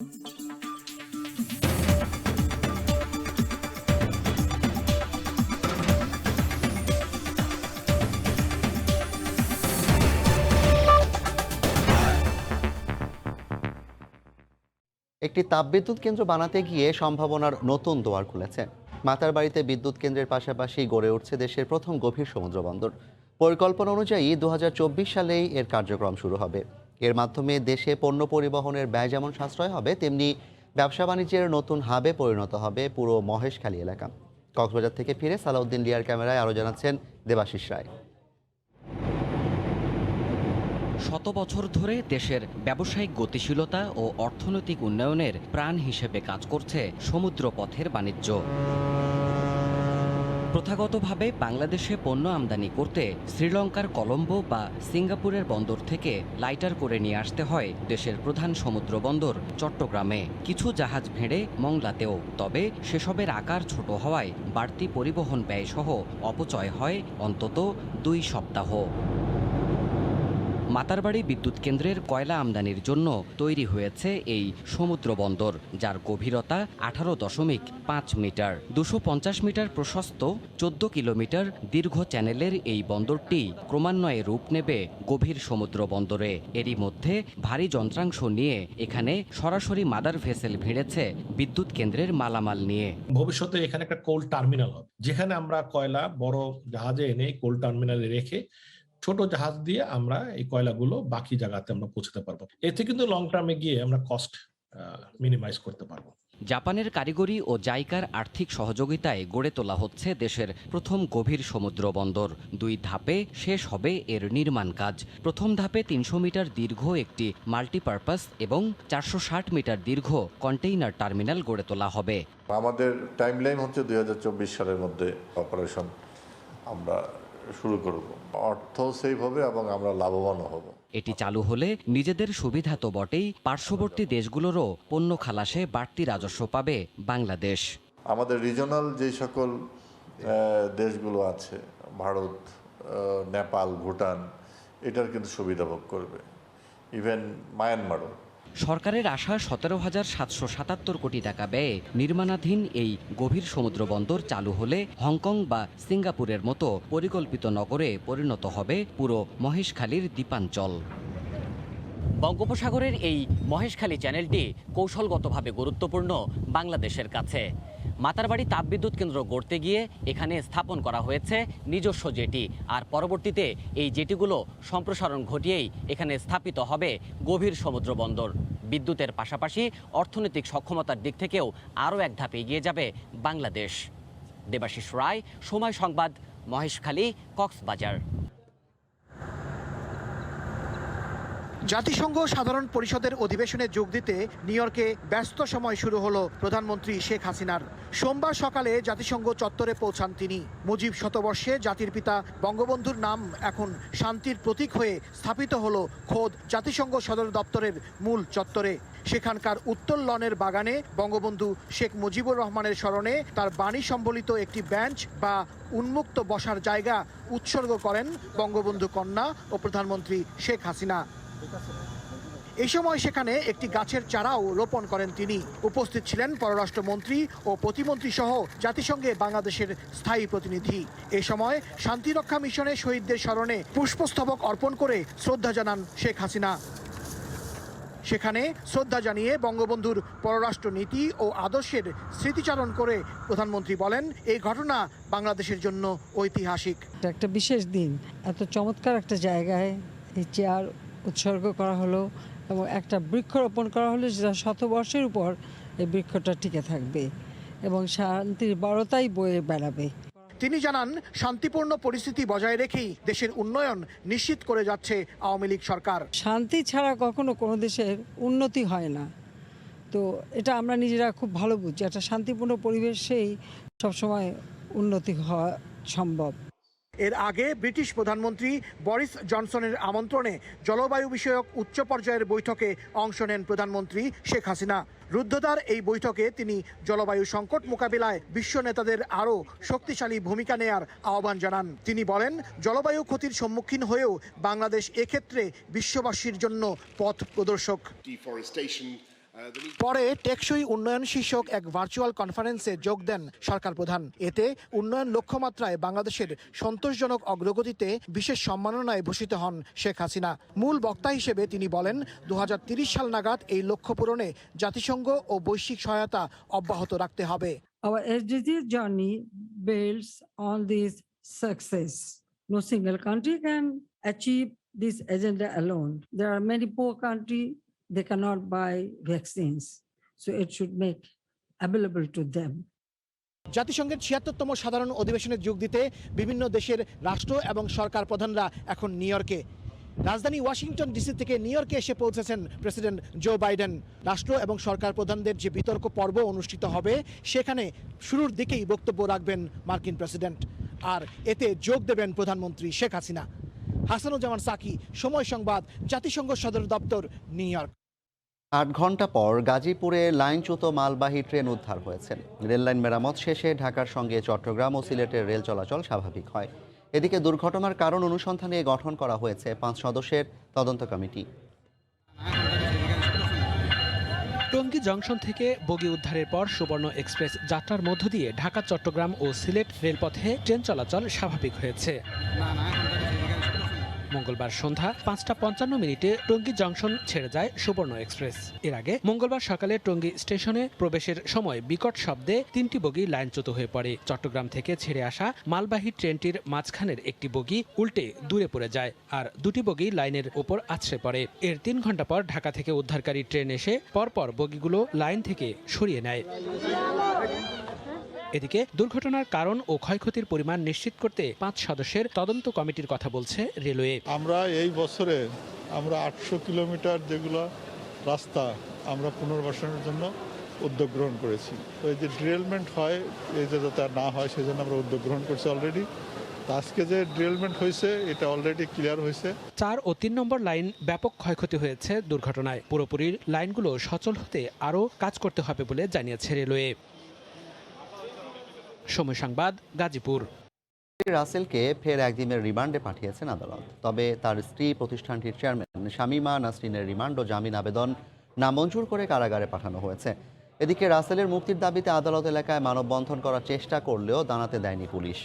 একটি তাপবিদ্যুৎ কেন্দ্র বানাতে গিয়ে সম্ভাবনার নতুন দুয়ার খুলেছে। মাতারবাড়িতে বিদ্যুৎ কেন্দ্রের পাশাপাশি গড়ে উঠছে দেশের প্রথম গভীর সমুদ্র বন্দর। পরিকল্পনা অনুযায়ী 2024 সালেই এর কার্যক্রম শুরু হবে। এর মাধ্যমে দেশে পণ্য পরিবহনের ব্যয় যেমন সাশ্রয় হবে, তেমনি ব্যবসা বাণিজ্যের নতুন হাবে পরিণত হবে পুরো মহেশখালী এলাকা। কক্সবাজার থেকে ফিরে সালাউদ্দিন লিয়ার ক্যামেরায় আরও জানাচ্ছেন দেবাশিস রায়। শত বছর ধরে দেশের ব্যবসায়িক গতিশীলতা ও অর্থনৈতিক উন্নয়নের প্রাণ হিসেবে কাজ করছে সমুদ্র পথের বাণিজ্য। প্রথাগতভাবে বাংলাদেশে পণ্য আমদানি করতে শ্রীলঙ্কার কলম্বো বা সিঙ্গাপুরের বন্দর থেকে লাইটার করে নিয়ে আসতে হয় দেশের প্রধান সমুদ্র বন্দর চট্টগ্রামে, কিছু জাহাজ ভেড়ে মংলাতেও। তবে সেসবের আকার ছোট হওয়ায় বাড়তি পরিবহন ব্যয়সহ অপচয় হয় অন্তত 2 সপ্তাহ। মাতারবাড়ি বিদ্যুৎ কেন্দ্রের কয়লা আমদানির জন্য তৈরি হয়েছে এই সমুদ্র বন্দর, যার গভীরতা 18.5 মিটার। 250 মিটার প্রশস্ত 14 কিলোমিটার দীর্ঘ চ্যানেলের এই বন্দরটি ক্রমান্বয়ে রূপ নেবে গভীর সমুদ্র বন্দরে। এরই মধ্যে ভারী যন্ত্রাংশ নিয়ে এখানে সরাসরি মাদার ভেসেল ভিড়েছে বিদ্যুৎ কেন্দ্রের মালামাল নিয়ে। ভবিষ্যতে এখানে একটা কোল্ড টার্মিনাল হবে, যেখানে আমরা কয়লা বড় জাহাজে এনে কোল্ড টার্মিনালে রেখে ছোট জাহাজ দিয়ে আমরা এই কয়লাগুলো বাকি জায়গাতে আমরা পৌঁছতে পারবো। এতে কিন্তু লং টার্মে গিয়ে আমরা কস্ট মিনিমাইজ করতে পারবো। জাপানের কারিগরি ও জাইকার আর্থিক সহযোগিতায় গড়ে তোলা হচ্ছে দেশের প্রথম গভীর সমুদ্র বন্দর। 2 ধাপে শেষ হবে এর নির্মাণ কাজ। প্রথম ধাপে 300 মিটার দীর্ঘ একটি মাল্টিপারপাস এবং 460 মিটার দীর্ঘ কন্টেইনার টার্মিনাল গড়ে তোলা হবে। আমাদের টাইমলাইন হচ্ছে 2024 সালের মধ্যে অপারেশন আমরা শুরু করব। অর্থ সেভ হবে এবং আমরা লাভবানও হব। এটি চালু হলে নিজেদের সুবিধা তো বটেই, পার্শ্ববর্তী দেশগুলোরও পণ্য খালাসে বাড়তি রাজস্ব পাবে বাংলাদেশ। আমাদের রিজনাল যে সকল দেশগুলো আছে, ভারত, নেপাল, ভুটান, এটার কিন্তু সুবিধা ভোগ করবে, ইভেন মায়ানমারও। সরকারের আশা 17,777 কোটি টাকা ব্যয়ে নির্মাণাধীন এই গভীর সমুদ্র বন্দর চালু হলে হংকং বা সিঙ্গাপুরের মতো পরিকল্পিত নগরে পরিণত হবে পুরো মহেশখালীর দ্বীপাঞ্চল। বঙ্গোপসাগরের এই মহেশখালী চ্যানেলটি কৌশলগতভাবে গুরুত্বপূর্ণ বাংলাদেশের কাছে। মাতারবাড়ি তাপবিদ্যুৎ কেন্দ্র গড়তে গিয়ে এখানে স্থাপন করা হয়েছে নিজস্ব জেটি, আর পরবর্তীতে এই জেটিগুলো সম্প্রসারণ ঘটিয়েই এখানে স্থাপিত হবে গভীর সমুদ্র বন্দর। বিদ্যুতের পাশাপাশি অর্থনৈতিক সক্ষমতার দিক থেকেও আরও এক ধাপ এগিয়ে যাবে বাংলাদেশ। দেবাশিস রায়, সময় সংবাদ, মহেশখালী, কক্সবাজার। জাতিসংঘ সাধারণ পরিষদের অধিবেশনে যোগ দিতে নিউ ইয়র্কে ব্যস্ত সময় শুরু হলো প্রধানমন্ত্রী শেখ হাসিনার। সোমবার সকালে জাতিসংঘ চত্বরে পৌঁছান তিনি। মুজিব শতবর্ষে জাতির পিতা বঙ্গবন্ধুর নাম এখন শান্তির প্রতীক হয়ে স্থাপিত হলো খোদ জাতিসংঘ সদর দপ্তরের মূল চত্বরে। সেখানকার উত্তর লনের বাগানে বঙ্গবন্ধু শেখ মুজিবুর রহমানের স্মরণে তার বাণী সম্বলিত একটি বেঞ্চ বা উন্মুক্ত বসার জায়গা উৎসর্গ করেন বঙ্গবন্ধু কন্যা ও প্রধানমন্ত্রী শেখ হাসিনা। এই সময় সেখানে একটি গাছের চারাও রোপণ করেন তিনি। উপস্থিত ছিলেন পররাষ্ট্রমন্ত্রী ও প্রতিমন্ত্রী সহ জাতিসংঘে বাংলাদেশের স্থায়ী প্রতিনিধি। এ সময় শান্তিরক্ষা মিশনে শহীদদের স্মরণে পুষ্পস্তবক অর্পণ করে শ্রদ্ধা জানান শেখ হাসিনা। সেখানে শ্রদ্ধা জানিয়ে বঙ্গবন্ধুর পররাষ্ট্র নীতি ও আদর্শের স্মৃতিচারণ করে প্রধানমন্ত্রী বলেন, এই ঘটনা বাংলাদেশের জন্য ঐতিহাসিক। একটা বিশেষ দিন, এত চমৎকার একটা জায়গায় এই চেয়ার উৎসর্গ করা হলো এবং একটা বৃক্ষরোপণ করা হলো, যেটা শতবর্ষের উপর এই বৃক্ষটা টিকে থাকবে এবং শান্তির বারতাই বয়ে বেড়াবে। তিনি জানান, শান্তিপূর্ণ পরিস্থিতি বজায় রেখেই দেশের উন্নয়ন নিশ্চিত করে যাচ্ছে আওয়ামী লীগ সরকার। শান্তি ছাড়া কখনো কোনো দেশের উন্নতি হয় না, তো এটা আমরা নিজেরা খুব ভালো বুঝি। একটা শান্তিপূর্ণ পরিবেশেই সবসময় উন্নতি হওয়া সম্ভব। এর আগে ব্রিটিশ প্রধানমন্ত্রী বরিস জনসনের আমন্ত্রণে জলবায়ু বিষয়ক উচ্চ পর্যায়ের বৈঠকে অংশ নেন প্রধানমন্ত্রী শেখ হাসিনা। রুদ্ধদ্বার এই বৈঠকে তিনি জলবায়ু সংকট মোকাবিলায় বিশ্ব নেতাদের আরও শক্তিশালী ভূমিকা নেয়ার আহ্বান জানান। তিনি বলেন, জলবায়ু ক্ষতির সম্মুখীন হয়েও বাংলাদেশ এক্ষেত্রে বিশ্ববাসীর জন্য পথ প্রদর্শক। পরে টেকসই উন্নয়ন শীর্ষক এক ভার্চুয়াল কনফারেন্সে যোগ দেন সরকার প্রধান। এতে উন্নয়ন লক্ষ্যমাত্রায় বাংলাদেশের সন্তোষজনক অগ্রগতিতে বিশেষ সম্মাননায় ভূষিত হন শেখ হাসিনা। মূল বক্তা হিসেবে তিনি বলেন, 2030 সাল নাগাদ এই লক্ষ্য পূরণে জাতিসংঘ ও বৈশ্বিক সহায়তা অব্যাহত রাখতে হবে। Our SDG journey builds on this success. No single country can achieve this agenda alone. There are many poor countries, they cannot buy vaccines. So it should make available to them. জাতিসংঘের 76তম সাধারণ অধিবেশনে যোগ দিতে বিভিন্ন দেশের রাষ্ট্র এবং সরকার প্রধানরা এখন নিউ ইয়র্কে। রাজধানী ওয়াশিংটন ডিসি থেকে নিউ ইয়র্কে এসে পৌঁছেছেন প্রেসিডেন্ট জো বাইডেন। রাষ্ট্র এবং সরকার প্রধানদের যে বিতর্ক পর্ব অনুষ্ঠিত হবে, সেখানে শুরুর দিকেই বক্তব্য রাখবেন মার্কিন প্রেসিডেন্ট, আর এতে যোগ দেবেন প্রধানমন্ত্রী শেখ হাসিনা। হাসানুজ্জামান সাকি, সময় সংবাদ, জাতিসংঘ সদর দপ্তর, নিউ ইয়র্ক। 8 ঘন্টা পর গাজীপুরে লাইনচ্যুত মালবাহী ট্রেন উদ্ধার হয়েছে। রেললাইন মেরামত শেষে ঢাকার সঙ্গে চট্টগ্রাম ও সিলেটের রেল চলাচল স্বাভাবিক হয়। এদিকে দুর্ঘটনার কারণ অনুসন্ধানে গঠন করা হয়েছে 5 সদস্যের তদন্ত কমিটি। টঙ্গী জংশন থেকে বগি উদ্ধারের পর সুবর্ণ এক্সপ্রেস যাত্রার মধ্য দিয়ে ঢাকা, চট্টগ্রাম ও সিলেট রেলপথে ট্রেন চলাচল স্বাভাবিক হয়েছে। মঙ্গলবার সন্ধ্যা 5:55 টঙ্গী জংশন ছেড়ে যায় সুবর্ণ এক্সপ্রেস। এর আগে মঙ্গলবার সকালে টঙ্গী স্টেশনে প্রবেশের সময় বিকট শব্দে 3টি বগি লাইনচ্যুত হয়ে পড়ে। চট্টগ্রাম থেকে ছেড়ে আসা মালবাহী ট্রেনটির মাঝখানের একটি বগি উল্টে দূরে পড়ে যায়, আর 2টি বগি লাইনের ওপর আছড়ে পড়ে। এর 3 ঘন্টা পর ঢাকা থেকে উদ্ধারকারী ট্রেন এসে পরপর বগিগুলো লাইন থেকে সরিয়ে নেয়। এদিকে দুর্ঘটনার কারণ ও ক্ষয়ক্ষতির পরিমাণ নিশ্চিত করতে 5 সদস্যের তদন্ত কমিটির কথা বলছে রেলওয়ে। আমরা এই বছরে 800 কিলোমিটার যেগুলো রাস্তা আমরা পুনর্বাসনের জন্য উদ্যোগ গ্রহণ করেছি। তো এই যে ড্রিলমেন্ট হয়, এই যে যাতে না হয় সেজন্য আমরা উদ্যোগ গ্রহণ করছি অলরেডি। আজকে যে ড্রিলমেন্ট হয়েছে এটা অলরেডি ক্লিয়ার হয়েছে। 4 ও 3 নম্বর লাইন ব্যাপক ক্ষয়ক্ষতি হয়েছে দুর্ঘটনায়। পুরোপুরি লাইনগুলো সচল হতে আরও কাজ করতে হবে বলে জানিয়েছে রেলওয়ে। সময় সংবাদ, গাজীপুর। রাসেলকে ফের একদিনের রিমান্ডে পাঠিয়েছেন আদালত। তবে তার স্ত্রী, প্রতিষ্ঠানটির চেয়ারম্যান শামীমা নাসরিনের রিমান্ড ও জামিন আবেদন নামঞ্জুর করে কারাগারে পাঠানো হয়েছে। এদিকে রাসেলের মুক্তির দাবিতে আদালত এলাকায় মানববন্ধন করার চেষ্টা করলেও দাঁড়াতে দেয়নি পুলিশ।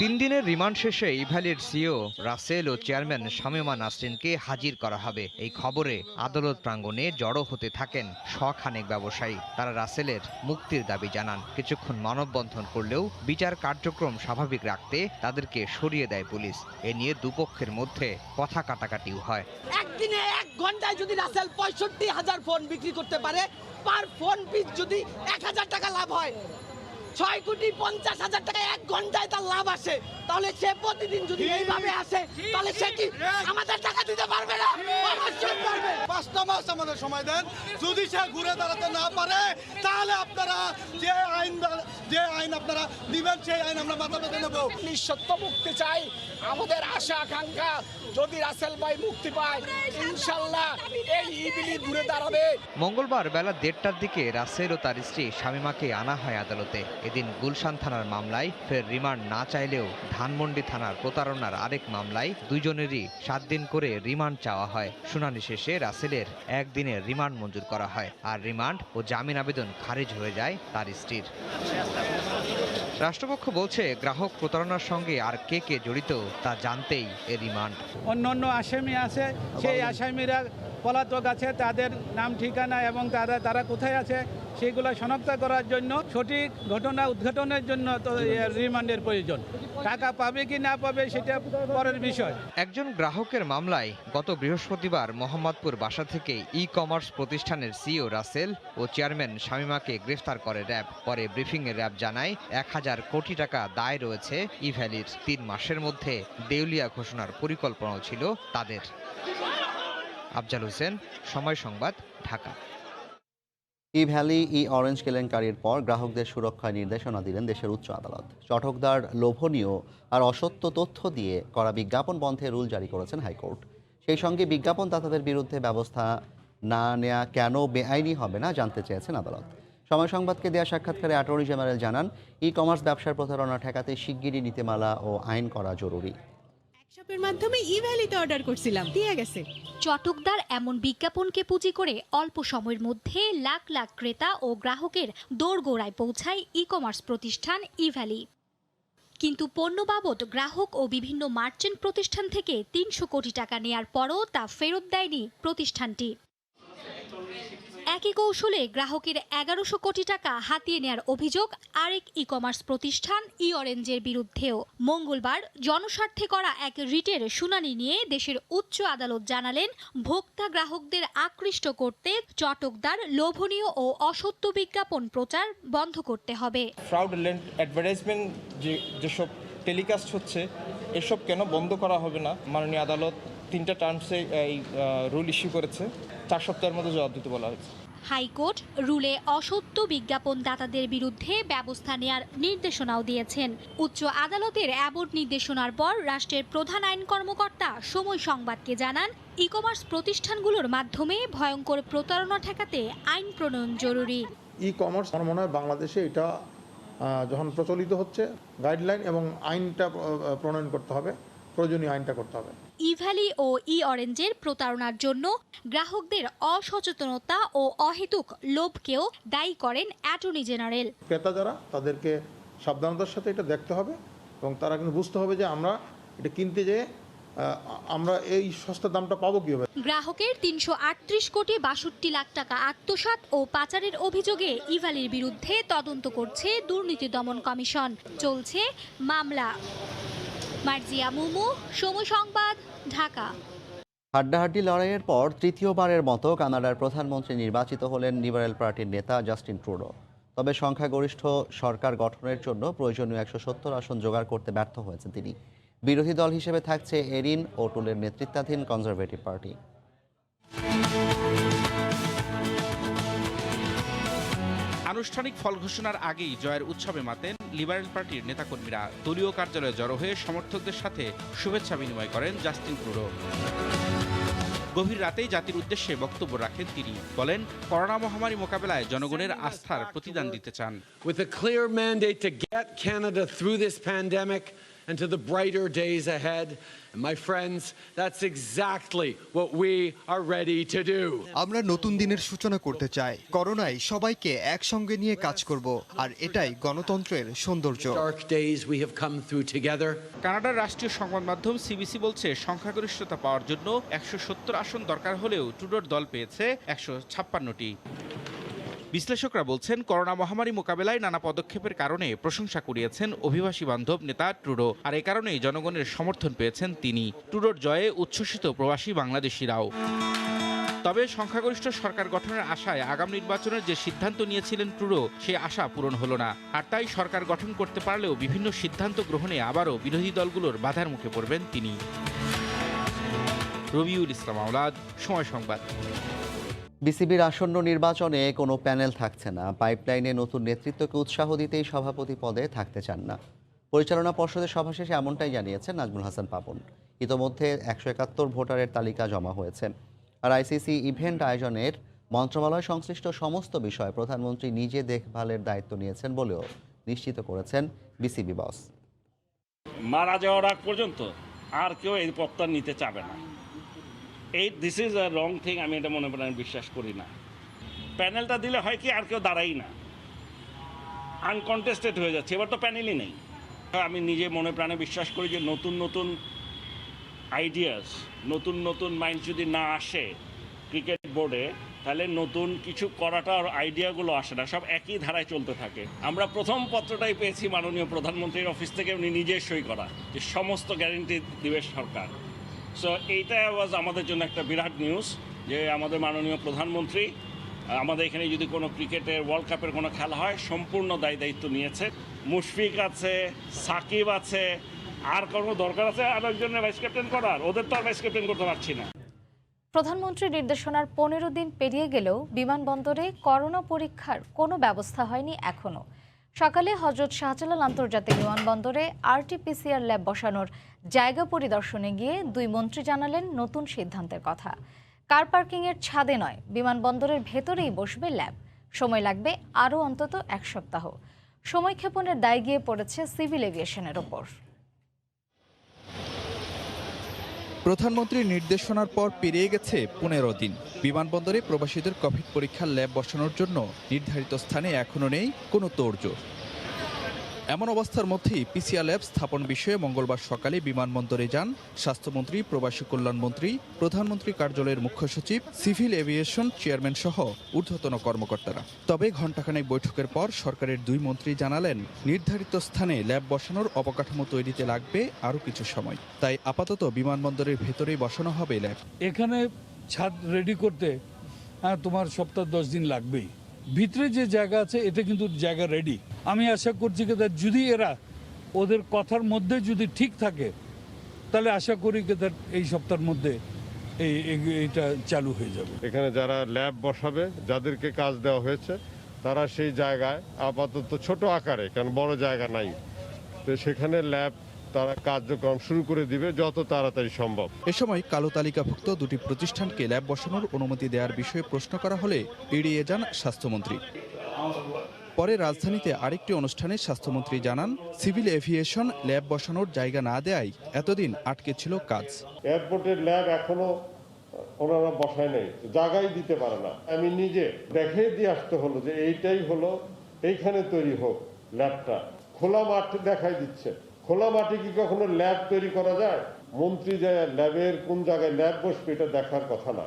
3 দিনের রিমান্ড শেষে ইভ্যালির সিইও রাসেল ও চেয়ারম্যান শামীমা নাসরিনকে হাজির করা হবে। এই খবরে আদালত প্রাঙ্গণে জড়ো হতে থাকেন শখানেক ব্যবসায়ী। তারা রাসেলের মুক্তির দাবি জানান। কিছুক্ষণ মানববন্ধন করলেও বিচার কার্যক্রম স্বাভাবিক রাখতে তাদেরকে সরিয়ে দেয় পুলিশ। এ নিয়ে দুপক্ষের মধ্যে কথা কাটাকাটিও হয়। একদিনে 1 ঘন্টায় যদি রাসেল 65,000 ফোন বিক্রি করতে পারে, পার ফোন পিস যদি 1,000 টাকা লাভ হয়, 6,50,000 টাকা 1 ঘন্টায় তার লাভ আসে, তাহলে সে প্রতিদিন যদি এইভাবে আসে তাহলে সে কি আমাদের টাকা দিতে পারবে না? অবশ্যই পারবে। 5টা মাস আমাদের সময় দেন। যদি সে ঘুরে দাঁড়াতে না পারে তাহলে আপনারা যে আইন আপনারা দিবেন সেই আইন আমরা মাথা পেতে নেব। নিঃশর্ত মুক্তি চাই, আমাদের আশা আকাঙ্ক্ষা। যদি রাসেল ভাই মুক্তি পায়, ইনশাআল্লাহ এই ইবিলি ঘুরে দাঁড়াবে। মঙ্গলবার বেলা 1:30টার দিকে রাসেল ও তার স্ত্রী শামীমাকে আনা হয় আদালতে। এদিন গুলশান থানার মামলায় ফের রিমান্ড না চাইলেও ধানমন্ডি থানার প্রতারণার আরেক মামলায় দুইজনেরই 7 দিন করে রিমান্ড চাওয়া হয়। শুনানি শেষে রাসেলের 1 দিনের রিমান্ড মঞ্জুর করা হয়, আর রিমান্ড ও জামিন আবেদন খারিজ হয়ে যায় তার স্ত্রীর। রাষ্ট্রপক্ষ বলছে গ্রাহক প্রতারণার সঙ্গে আর কে কে জড়িত তা জানতেই এ রিমান্ড। অন্য আসামি আছে, সেই আসামিরা পলাতক আছে, তাদের নাম ঠিকানা এবং তারা কোথায় আছে সেগুলো শনাক্ত করার জন্য, সঠিক ঘটনা উদ্ঘাটনের জন্য তো রিমান্ডের প্রয়োজন। টাকা পাবে কি না পাবে সেটা পরের বিষয়। একজন গ্রাহকের মামলায় গত বৃহস্পতিবার মোহাম্মদপুর বাসা থেকে ই-কমার্স প্রতিষ্ঠানের সিইও রাসেল ও চেয়ারম্যান শামীমাকে গ্রেফতার করে র্যাব। পরে ব্রিফিংয়ে র্যাব জানায় 1,000 কোটি টাকা দায় রয়েছে ইভ্যালির। 3 মাসের মধ্যে দেউলিয়া ঘোষণার পরিকল্পনাও ছিল তাদের। আফজাল হোসেন, সময় সংবাদ, ঢাকা। ই ভ্যালি ই অরেঞ্জ কেলেঙ্কারির পর গ্রাহকদের সুরক্ষায় নির্দেশনা দিলেন দেশের উচ্চ আদালত। চটকদার লোভনীয় আর অসত্য তথ্য দিয়ে করা বিজ্ঞাপন বন্ধে রুল জারি করেছেন হাইকোর্ট। সেই সঙ্গে বিজ্ঞাপনদাতাদের বিরুদ্ধে ব্যবস্থা না নেওয়া কেন বেআইনি হবে না জানতে চেয়েছেন আদালত। সময় সংবাদকে দেওয়া সাক্ষাৎকারে অ্যাটর্নি জেনারেল জানান, ই কমার্স ব্যবসার প্রতারণা ঠেকাতে শিগগিরই নীতিমালা ও আইন করা জরুরি। শপের মাধ্যমে ই-ভ্যালিতে অর্ডার করছিলাম, দিয়ে গেছে। চটকদার এমন বিজ্ঞাপনকে পুঁজি করে অল্প সময়ের মধ্যে লাখ লাখ ক্রেতা ও গ্রাহকের দোরগোড়ায় পৌঁছায় ই-কমার্স প্রতিষ্ঠান ই-ভ্যালি। কিন্তু পণ্য বাবদ গ্রাহক ও বিভিন্ন মার্চেন্ট প্রতিষ্ঠান থেকে ৩০০ কোটি টাকা নেয়ার পরও তা ফেরত দেয়নি প্রতিষ্ঠানটি। একই কৌশলে গ্রাহকের ১১০০ কোটি টাকা হাতিয়ে নেয়ার অভিযোগ আরেক ই-কমার্স প্রতিষ্ঠান ই-অরেঞ্জের বিরুদ্ধেও। মঙ্গলবার জনস্বার্থে করা এক রিটের শুনানি নিয়ে দেশের উচ্চ আদালত জানালেন, ভোক্তা গ্রাহকদের আকৃষ্ট করতে চটকদার, লোভনীয় ও অসত্য বিজ্ঞাপন প্রচার বন্ধ করতে হবে। ফ্রডুলেন্ট অ্যাডভার্টাইজমেন্ট যেসব টেলিকাস্ট হচ্ছে এসব কেন বন্ধ করা হবে না? মাননীয় আদালত 3টা টার্মসে এই রুল ইস্যু করেছে, 4 সপ্তাহের মধ্যে জবাব দিতে বলা হয়েছে। হাইকোর্ট রুলে অসত্য বিজ্ঞাপন দাতাদের বিরুদ্ধে ব্যবস্থা নেয়ার নির্দেশনাও দিয়েছেন। উচ্চ আদালতের এমন নির্দেশনার পর রাষ্ট্রের প্রধান আইন কর্মকর্তা সময় সংবাদকে জানান, ই-কমার্স প্রতিষ্ঠানগুলোর মাধ্যমে ভয়ঙ্কর প্রতারণা ঠেকাতে আইন প্রণয়ন জরুরি। ই-কমার্স আমার মনে হয় বাংলাদেশে এটা যখন প্রচলিত হচ্ছে, গাইডলাইন এবং আইনটা প্রণয়ন করতে হবে, প্রয়োজনীয় আইনটা করতে হবে। ই-ভ্যালি ও ই-অরেঞ্জের প্রতারণার জন্য গ্রাহকদের অসচেতনতা ও অহেতুক লোভকেও দায়ী করেন অ্যাটর্নি জেনারেল। ক্রেতা যারা, তাদেরকে সাবধানতার সাথে এটা দেখতে হবে এবং তারা কিন্তু বুঝতে হবে যে আমরা এটা কিনতে যেয়ে আমরা এই সস্তা দামটা পাবো কিভাবে। গ্রাহকের ৩৩৮ কোটি ৬২ লাখ টাকা আত্মসাৎ ও পাচারের অভিযোগে ই-ভ্যালির বিরুদ্ধে তদন্ত করছে দুর্নীতি দমন কমিশন। চলছে মামলা। মার্জিয়া মুমু, সময় সংবাদ, ঢাকা। হাড্ডাহাড্ডি লড়াইয়ের পর তৃতীয়বারের মতো কানাডার প্রধানমন্ত্রী নির্বাচিত হলেন লিবারেল পার্টির নেতা জাস্টিন ট্রুডো। তবে সংখ্যাগরিষ্ঠ সরকার গঠনের জন্য প্রয়োজনীয় ১৭০ আসন জোগাড় করতে ব্যর্থ হয়েছেন তিনি। বিরোধী দল হিসেবে থাকছে এরিন ওটুলের নেতৃত্বাধীন কনজারভেটিভ পার্টি। আনুষ্ঠানিক ফল ঘোষণার আগেই জয়ের উৎসবে মাতেন লিবারেল পার্টির নেতাকর্মীরা। দলীয় কার্যালয়ে জড়ো হয়ে সমর্থকদের সাথে শুভেচ্ছা বিনিময় করেন জাস্টিন ট্রুডো। গভীর রাতেই জাতির উদ্দেশ্যে বক্তব্য রাখেন তিনি। বলেন, করোনা মহামারী মোকাবেলায় জনগণের আস্থার প্রতিদান দিতে চান। With a clear mandate to get Canada through this pandemic and to the brighter days ahead. And my friends, that's exactly what we are ready to do. আমরা নতুন দিনের সূচনা করতে চাই। করোনায় সবাইকে একসঙ্গে নিয়ে কাজ করব, আর এটাই গণতন্ত্রের সৌন্দর্য। Dark days we have come through together. কানাডার রাষ্ট্রীয় সংবাদ মাধ্যম সিবিসি বলছে, সংখ্যাগরিষ্ঠতা পাওয়ার জন্য ১৭০ আসন দরকার হলেও ট্রুডোর দল পেয়েছে ১৫৬টি। বিশ্লেষকরা বলছেন, করোনা মহামারী মোকাবেলায় নানা পদক্ষেপের কারণে প্রশংসা কুড়িয়েছেন অভিবাসী বান্ধব নেতা ট্রুডো। আর এ কারণেই জনগণের সমর্থন পেয়েছেন তিনি। ট্রুডোর জয়ে উচ্ছ্বসিত প্রবাসী বাংলাদেশিরাও। তবে সংখ্যাগরিষ্ঠ সরকার গঠনের আশায় আগাম নির্বাচনের যে সিদ্ধান্ত নিয়েছিলেন ট্রুডো, সে আশা পূরণ হলো না। আর তাই সরকার গঠন করতে পারলেও বিভিন্ন সিদ্ধান্ত গ্রহণে আবারও বিরোধী দলগুলোর বাধার মুখে পড়বেন তিনি। রবিউল ইসলাম আওলাদ, সময় সংবাদ। বিসিবির আসন্ন নির্বাচনে কোনো প্যানেল থাকছে না। পাইপলাইনে নতুন নেতৃত্বকে উৎসাহ দিতেই সভাপতি পদে থাকতে চান না। পরিচালনা পর্ষদের সভা শেষে এমনটাই জানিয়েছেন নাজমুল হাসান পাপন। ইতোমধ্যে ১৭১ ভোটারের তালিকা জমা হয়েছে। আর আইসিসি ইভেন্ট আয়োজনের মন্ত্রণালয় সংশ্লিষ্ট সমস্ত বিষয় প্রধানমন্ত্রী নিজে দেখভালের দায়িত্ব নিয়েছেন বলেও নিশ্চিত করেছেন বিসিবি বস। মারা যাওয়ার আগ পর্যন্ত আর কেউ এই পদটা নিতে চাবে না। This is a wrong thing. আমি এটা মনে প্রাণে বিশ্বাস করি না। প্যানেলটা দিলে হয় কি, আর কেউ দাঁড়াই না, আনকন্টেস্টেড হয়ে যাচ্ছে। এবার তো প্যানেলই নেই। আমি নিজে মনে প্রাণে বিশ্বাস করি যে নতুন নতুন আইডিয়াস, নতুন নতুন মাইন্ড যদি না আসে ক্রিকেট বোর্ডে, তাহলে নতুন কিছু করাটা আর আইডিয়াগুলো আসে না, সব একই ধারায় চলতে থাকে। আমরা প্রথম পত্রটাই পেয়েছি মাননীয় প্রধানমন্ত্রীর অফিস থেকে, উনি নিজে সই করা যে সমস্ত গ্যারেন্টি দিবে সরকার। সো এইটা ওয়াজ আমাদের জন্য একটা বিরাট নিউজ যে আমাদের মাননীয় প্রধানমন্ত্রী আমাদের এখানে যদি কোনো ক্রিকেটের ওয়ার্ল্ড কাপের কোনো খেলা হয় সম্পূর্ণ দায়িত্ব নিয়েছে। মুশফিক আছে, সাকিব আছে, আর কোনো দরকার আছে আর একজনের ভাইস ক্যাপ্টেন করার? ওদের তো আর ভাইস ক্যাপ্টেন করতে পারছি না। প্রধানমন্ত্রীর নির্দেশনার 15 দিন পেরিয়ে গেলেও বিমানবন্দরে করোনা পরীক্ষার কোনো ব্যবস্থা হয়নি এখনও। সকালে হযরত শাহজালাল আন্তর্জাতিক বিমানবন্দরে আরটি-পিসিআর ল্যাব বসানোর জায়গা পরিদর্শনে গিয়ে দুই মন্ত্রী জানালেন নতুন সিদ্ধান্তের কথা। কার পার্কিংয়ের ছাদে নয়, বিমানবন্দরের ভেতরেই বসবে ল্যাব। সময় লাগবে আরও অন্তত 1 সপ্তাহ। সময়ক্ষেপণের দায় গিয়ে পড়েছে সিভিল এভিয়েশনের ওপর। প্রধানমন্ত্রীর নির্দেশনার পর পেরিয়ে গেছে 15 দিন। বিমানবন্দরে প্রবাসীদের কোভিড পরীক্ষার ল্যাব বসানোর জন্য নির্ধারিত স্থানে এখনও নেই কোনো তোড়জোড়। এমন অবস্থার মধ্যেই পিসিআর ল্যাব স্থাপন বিষয়ে মঙ্গলবার সকালে বিমানবন্দরে যান স্বাস্থ্যমন্ত্রী, প্রবাসী কল্যাণমন্ত্রী, প্রধানমন্ত্রী কার্যালয়ের মুখ্য সচিব, সিভিল এভিয়েশন চেয়ারম্যান সহ ঊর্ধ্বতন কর্মকর্তারা। তবে ঘণ্টাখানেক বৈঠকের পর সরকারের 2 মন্ত্রী জানালেন, নির্ধারিত স্থানে ল্যাব বসানোর অবকাঠামো তৈরিতে লাগবে আরও কিছু সময়। তাই আপাতত বিমানবন্দরের ভেতরেই বসানো হবে ল্যাব। এখানে ছাদ রেডি করতে তোমার সপ্তাহ 10 দিন লাগবেই। ভিতরে যে জায়গা আছে এটা কিন্তু জায়গা রেডি। আমি আশা করছি যদি এরা ওদের কথার মধ্যে যদি ঠিক থাকে তাহলে আশা করি এই সপ্তাহের মধ্যে এইটা চালু হয়ে যাবে। এখানে যারা ল্যাব বসাবে, যাদেরকে কাজ দেওয়া হয়েছে, তারা সেই জায়গায় আপাতত ছোট আকারে, কারণ বড় জায়গা নাই, তো সেখানে ল্যাব তারা কার্যক্রম শুরু করে দিবে যত তাড়াতাড়ি সম্ভব। এ সময় কালো তালিকাভুক্ত 2টি প্রতিষ্ঠানকে ল্যাব বসানোর অনুমতি দেওয়ার বিষয়ে প্রশ্ন করা হলে এড়িয়ে যান স্বাস্থ্যমন্ত্রী। পরে রাজধানীতে আরেকটি অনুষ্ঠানে স্বাস্থ্যমন্ত্রী জানান, সিভিল এভিয়েশন ল্যাব বসানোর জায়গা না দেয়ায় এতদিন আটকে ছিল কাজ। এয়ারপোর্টের ল্যাব এখনো ওনারা বসায় নেই, জায়গায় দিতে পারে না। আমি নিজে দেখে দিয়ে আসতে হলো যে এইটাই হলো, এইখানে তৈরি হোক ল্যাবটা। খোলা মাঠ দেখাই দিচ্ছে, খোলা মাঠে কি কখনো ল্যাব তৈরি করা যায়? মন্ত্রী যায় ল্যাবের কোন জায়গায় ল্যাব বসবে এটা দেখার কথা না।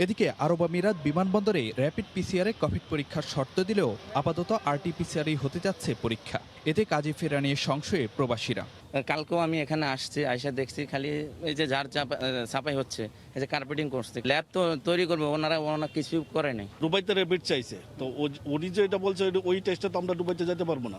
এদিকে আরব আমিরাত বিমানবন্দরে র্যাপিড পিসিআরে কোভিড পরীক্ষার শর্ত দিলেও আপাতত RT-PCRই হতে যাচ্ছে পরীক্ষা। এতে কাজে ফেরা নিয়ে সংশয়ে প্রবাসীরা। কালকেও আমি এখানে আসছি, আইসা দেখছি খালি এই যে ঝাড় চাপাই হচ্ছে, এই যে কার্পেটিং করছে। ল্যাব তো তৈরি করবে, ওনারা কিছু করে নাই। দুবাইতে র্যাপিড চাইছে, তো উনি যে এটা বলছে ওই টেস্টে তো আমরা দুবাইতে যেতে পারবো না,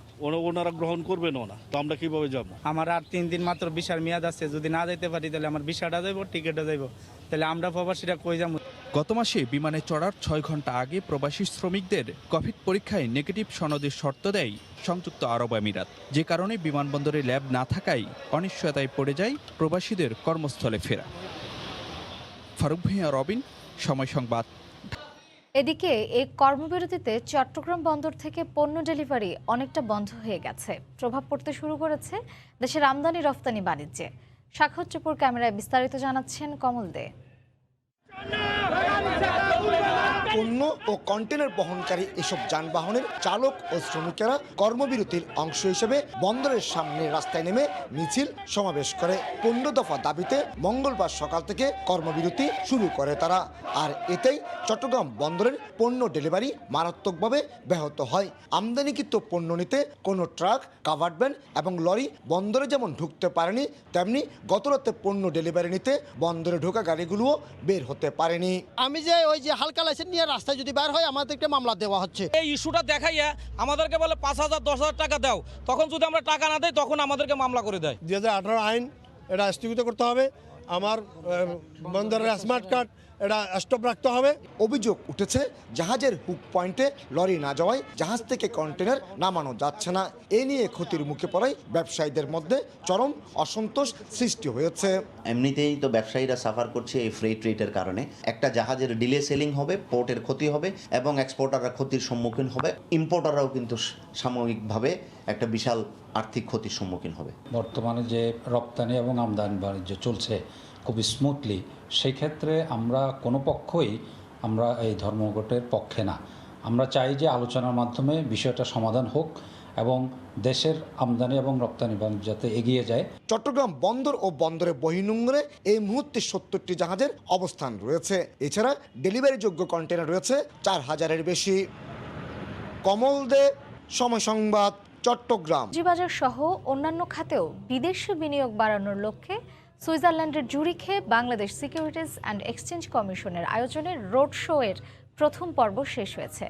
ওনারা গ্রহণ করবেন না, তো আমরা কিভাবে যাবো? আমার আর 3 দিন মাত্র ভিসার মেয়াদ আছে, যদি না যেতে পারি তাহলে আমার ভিসাটা যাইব, টিকিটও যাইব, তাহলে আমরা প্রবাসীরা কই যাবো? গত মাসে বিমানে চড়ার 6 ঘন্টা আগে প্রবাসী শ্রমিকদের কোভিড পরীক্ষায় নেগেটিভ সনদের শর্ত দেয় সংযুক্ত আরব আমিরাত। যে কারণে বিমানবন্দরে ল্যাব না থাকায় অনিশ্চয়তায় পড়ে যায় প্রবাসীদের কর্মস্থলে ফেরা। ফারুক ভূঁইয়া, রবিন, সময় সংবাদ। এদিকে এই কর্মবিরতিতে চট্টগ্রাম বন্দর থেকে পণ্য ডেলিভারি অনেকটা বন্ধ হয়ে গেছে। প্রভাব পড়তে শুরু করেছে দেশের আমদানি রফতানি বাণিজ্যে। সাক্ষাৎপুর ক্যামেরায় বিস্তারিত জানাচ্ছেন কমল দে। পণ্য ও কন্টেনার বহনকারী এসব যানবাহনের চালক ও শ্রমিকেরা কর্মবিরতির অংশ হিসেবে বন্দরের সামনে রাস্তায় নেমে মিছিল সমাবেশ করে। 15 দফা দাবিতে মঙ্গলবার সকাল থেকে কর্মবিরতি শুরু করে তারা। আর এতেই চট্টগ্রাম বন্দরের পণ্য ডেলিভারি মারাত্মকভাবে ব্যাহত হয়। আমদানিকৃত পণ্য নিতে কোনো ট্রাক, কাভার্ড ভ্যান এবং লরি বন্দরে যেমন ঢুকতে পারেনি, তেমনি গতরাতে পণ্য ডেলিভারি নিতে বন্দরে ঢোকা গাড়িগুলোও বের হতে পারেনি। আমি যে ওই যে হালকা লাইসেন্স নিয়ে রাস্তায় যদি বের হয় আমাদেরকে মামলা দেওয়া হচ্ছে। এই ইস্যুটা দেখাইয়া আমাদেরকে বলে 5,000-10,000 টাকা দাও, তখন যদি আমরা টাকা না দেই তখন আমাদেরকে মামলা করে দেয়। 2018 আইন এটা স্থগিত করতে হবে, আমার বন্দরের স্মার্ট কার্ড এটা স্টপ রাখতে হবে। অভিযোগ উঠেছে জাহাজের হুক পয়েন্টে লরি না যাওয়ায় জাহাজ থেকে কন্টেনার নামানো যাচ্ছে না। এ নিয়ে ক্ষতির মুখে পড়ায় ব্যবসায়ীদের মধ্যে চরম অসন্তোষ সৃষ্টি হয়েছে। এমনিতেই তো ব্যবসায়ীরা সাফার করছে এই ফ্রেট রেটের কারণে। একটা জাহাজের ডিলে সেলিং হবে, পোর্টের ক্ষতি হবে এবং এক্সপোর্টাররা ক্ষতির সম্মুখীন হবে। ইম্পোর্টাররাও কিন্তু সাময়িকভাবে একটা বিশাল আর্থিক ক্ষতির সম্মুখীন হবে। বর্তমানে যে রপ্তানি এবং আমদানি বাণিজ্য চলছে খুবই স্মুথলি, সেই ক্ষেত্রে আমরা কোনো পক্ষই আমরা এই ধর্মঘটের পক্ষে না। আমরা চাই যে আলোচনার মাধ্যমে বিষয়টা সমাধান হোক এবং দেশের আমদানি এবং রপ্তানি বাণিজ্য যাতে এগিয়ে যায়। চট্টগ্রাম বন্দর ও বন্দরের বহির্নোঙরে এই মুহূর্তে 70টি জাহাজের অবস্থান রয়েছে। এছাড়া ডেলিভারিযোগ্য কন্টেনার রয়েছে 4000-এর বেশি। কমল দে, সময় সংবাদ, চট্টগ্রাম। পুঁজিবাজার সহ অন্যান্য খাতেও বিদেশি বিনিয়োগ বাড়ানোর লক্ষ্যে সুইজারল্যান্ডের জুরিখে বাংলাদেশ সিকিউরিটিজ অ্যান্ড এক্সচেঞ্জ কমিশনের আয়োজনে রোড শো এর প্রথম পর্ব শেষ হয়েছে।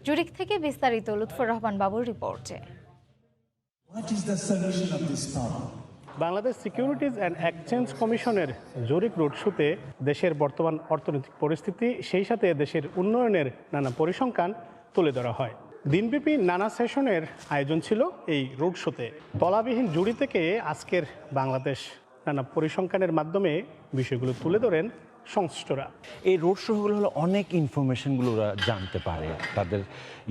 জুরিখ থেকে বিস্তারিত লুৎফর রহমান বাবুর রিপোর্টে। বাংলাদেশ সিকিউরিটিজ অ্যান্ড এক্সচেঞ্জ কমিশনের জুরিখ রোড শোতে দেশের বর্তমান অর্থনৈতিক পরিস্থিতি, সেই সাথে দেশের উন্নয়নের নানা পরিসংখ্যান তুলে ধরা হয়। দিনব্যাপী নানা সেশনের আয়োজন ছিল এই রোড শোতে। তলাবিহীন জুড়ি থেকে আজকের বাংলাদেশ নানা পরিসংখ্যানের মাধ্যমে বিষয়গুলো তুলে ধরেন সংশ্লিষ্টরা। এই রোড শোগুলো হলো অনেক ইনফরমেশনগুলো ওরা জানতে পারে, তাদের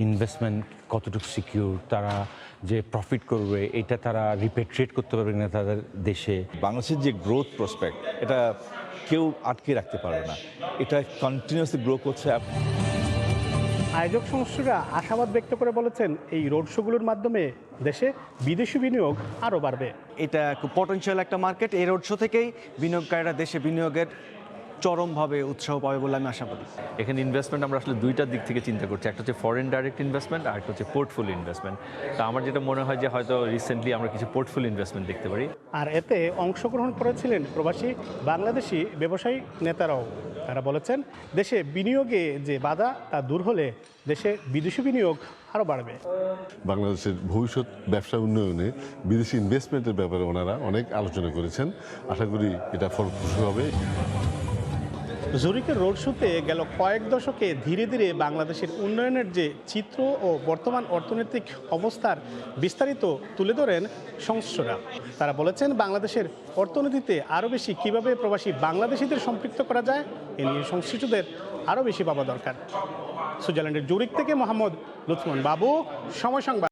ইনভেস্টমেন্ট কতটুকু সিকিউর, তারা যে প্রফিট করবে এটা তারা রিপেট্রিয়েট করতে পারবে না তাদের দেশে। বাংলাদেশের যে গ্রোথ প্রসপেক্ট এটা কেউ আটকে রাখতে পারবে না। এটা কন্টিনিউয়াসলি গ্রো করছে। আয়োজক সংস্থারা আশাবাদ ব্যক্ত করে বলেছেন এই রোড শোগুলোর মাধ্যমে দেশে বিদেশি বিনিয়োগ আরও বাড়বে। এটা খুব পটেনশিয়াল একটা মার্কেট। এই রোড শো থেকেই বিনিয়োগকারীরা দেশে বিনিয়োগের চরমভাবে উৎসাহ পাবে বলে আমি আশাবাদী। এখানে ইনভেস্টমেন্ট আমরা আসলে দুইটার দিক থেকে চিন্তা করছি, একটা হচ্ছে ফরেন ডাইরেক্ট ইনভেস্টমেন্ট আর একটা হচ্ছে পোর্টফোলিও ইনভেস্টমেন্ট। তা আমার যেটা মনে হয় যে হয়তো রিসেন্টলি আমরা কিছু পোর্টফোলিও ইনভেস্টমেন্ট দেখতে পারি। আর এতে অংশগ্রহণ করেছিলেন প্রবাসী বাংলাদেশি ব্যবসায়ী নেতারাও। তারা বলেছেন দেশে বিনিয়োগে যে বাধা তা দূর হলে দেশে বিদেশি বিনিয়োগ আরও বাড়বে। বাংলাদেশের ভবিষ্যৎ ব্যবসা উন্নয়নে বিদেশি ইনভেস্টমেন্টের ব্যাপারে ওনারা অনেক আলোচনা করেছেন। আশা করি এটা ফলপ্রসূ হবে। জুরিকের রোড শোতে গেল কয়েক দশকে ধীরে ধীরে বাংলাদেশের উন্নয়নের যে চিত্র ও বর্তমান অর্থনৈতিক অবস্থার বিস্তারিত তুলে ধরেন সংশ্লিষ্টরা। তারা বলেছেন বাংলাদেশের অর্থনীতিতে আরও বেশি কীভাবে প্রবাসী বাংলাদেশিদের সম্পৃক্ত করা যায় এ নিয়ে সংশ্লিষ্টদের আরও বেশি ভাবা দরকার। সুইজারল্যান্ডের জুরিক থেকে মোহাম্মদ লুৎফুমান বাবু, সময় সংবাদ।